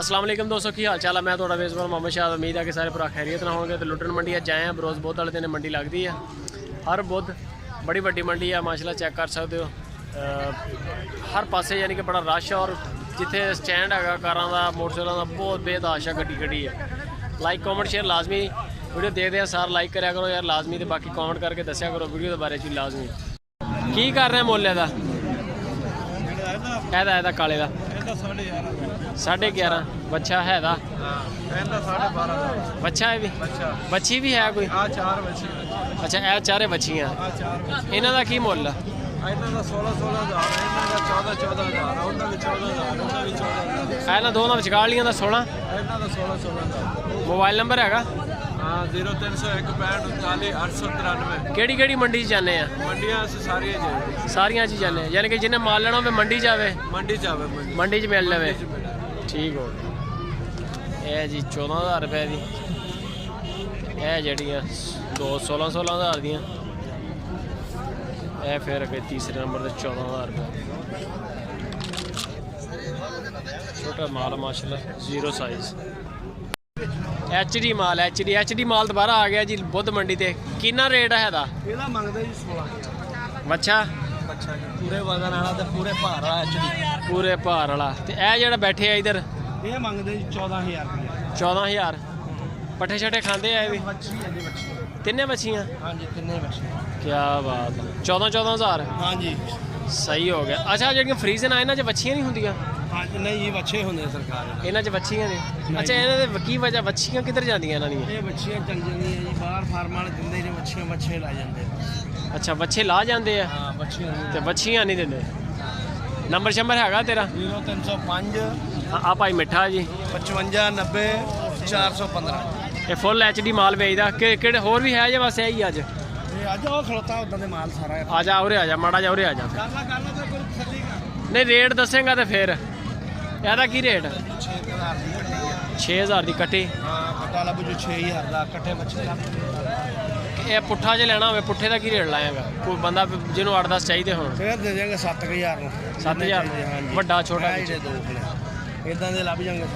अस्सलाम वालेकुम दोस्तों, की हाल चाल है। मैं थोड़ा बेसबर मोहम्मद शाह। उम्मीद है कि सारे भरा खैरियत ना होंगे। तो लुटन मंडी अज आए हैं। बरोज़ बुध वाले दिन मंडी लगती है हर बुध। बड़ी वड्डी मंडी है माशाल्लाह, चेक कर सकते हो। हर पासे यानी कि बड़ा रश है और जिथे स्टैंड है कारों का मोटरसाइकिलों का बहुत बेतहाशा गड्डी गड्डी है। लाइक कॉमेंट शेयर लाजमी वीडियो देखते हैं सार लाइक कराया करो यार लाजमी। तो बाकी कॉमेंट करके दसिया करो वीडियो के बारे च लाजमी। की कर रहे हैं मुल एदा काले का 11.5 बच्चा है बच्चा है भी बच्ची भी है कोई। अच्छा ए चारे बच्चियाँ इन्हों का की मुल? 16,000 इन्होंने दोनों विचकालियां का 16। मोबाइल नंबर है 0301 केड़ी केड़ी मंडी जाने हैं? मंडियां सारियां च जाने यानी कि जिन्हें माल लेना हो मंडी जावे मंडी च मिल जाए। ठीक हो गया जी 14,000 रुपए की। यह जड़ियाँ 16,000 दियाँ। यह फिर अगे तीसरे नंबर पर 14,000 रुपये। छोटा माल माशाल्लाह जीरो साइज HD माल HD माल दोबारा आ गया जी बुध मंडी ते। कितना रेट है दा? बच्चा पूरे वजन वाला ते पूरे भार वाला HD पूरे भार वाला। ते ए जेड़ा बैठे है इधर ये मंगदे 14,000 रुपया। 14,000 पट्ठे छठे खाते हैं भी? तिन्ने बच्चियाँ? हाँ जी तिन्ने बच्चियाँ। क्या बात है 14,000 हाँ जी सही हो गया। अच्छा जो फ्रीजन है इन्होंने बच्चियाँ नहीं होंगे? हाँ नहीं ये बच्चे होंगे सरकार इन्होंने बच्चियाँ ने। अच्छा इन्होंने की वजह बच्चियाँ किधर जाती इन्हों? ये बच्चियाँ चल जाती जी बाहर फार्म वाले दिंदे ने बच्चे ला जाते। अच्छा बच्चे ला जाते हैं तो बच्चियाँ नहीं देते। नंबर शंबर है तेरा? 0305 आ भाई मिठा जी 55 90 415। ये फुल HD माल बेचदा कि होर भी है या बस यही अज? अज वो खड़ोता उदा दे माल सारा। आ जा उरे आ जा माड़ा जा उरे आ जा। नहीं रेट दसेगा तो फिर ਇਹਦਾ ਕੀ ਰੇਟ? 6,000 ਦੀ ਕੱਟੀ। ਕਟਾ ਲਾ ਬੁਝੋ 6,000 ਦਾ ਕੱਟੇ ਬੱਚੇ। ਇਹ ਪੁੱਠਾ ਜੇ ਲੈਣਾ ਹੋਵੇ ਪੁੱਠੇ ਦਾ ਕੀ ਰੇਟ ਲਾਏਗਾ? ਕੋਈ ਬੰਦਾ ਜਿਹਨੂੰ 8-10 ਚਾਹੀਦੇ ਹੋਣ ਫਿਰ ਦੇ ਦੇਂਗੇ 7,000 ਨੂੰ। 7,000 ਵੱਡਾ ਛੋਟਾ ਇਦਾਂ ਦੇ ਲੱਭ ਜਾਣਗੇ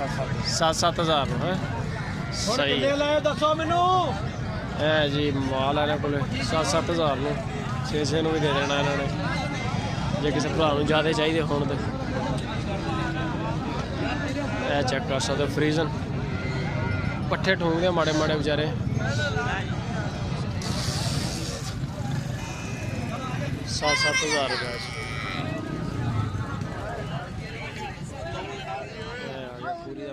7,000 ਨੂੰ ਹੈ ਸਹੀ। ਲਾਏ ਦੱਸੋ ਮੈਨੂੰ। ਇਹ ਜੀ ਮਾਲ ਇਹਨਾਂ ਕੋਲ 7,000 ਨੂੰ 6 ਨੂੰ ਵੀ ਦੇ ਦੇਣਾ ਇਹਨਾਂ ਨੇ ਜੇ ਕਿਸੇ ਭਰਾ ਨੂੰ ਜ਼ਿਆਦਾ ਚਾਹੀਦੇ ਹੋਣ ਤੇ। चेक कर सकते फ्रीजन पट्ठे ठूंगते माड़े माड़े बेचारे। 7,000 रुपये पूरी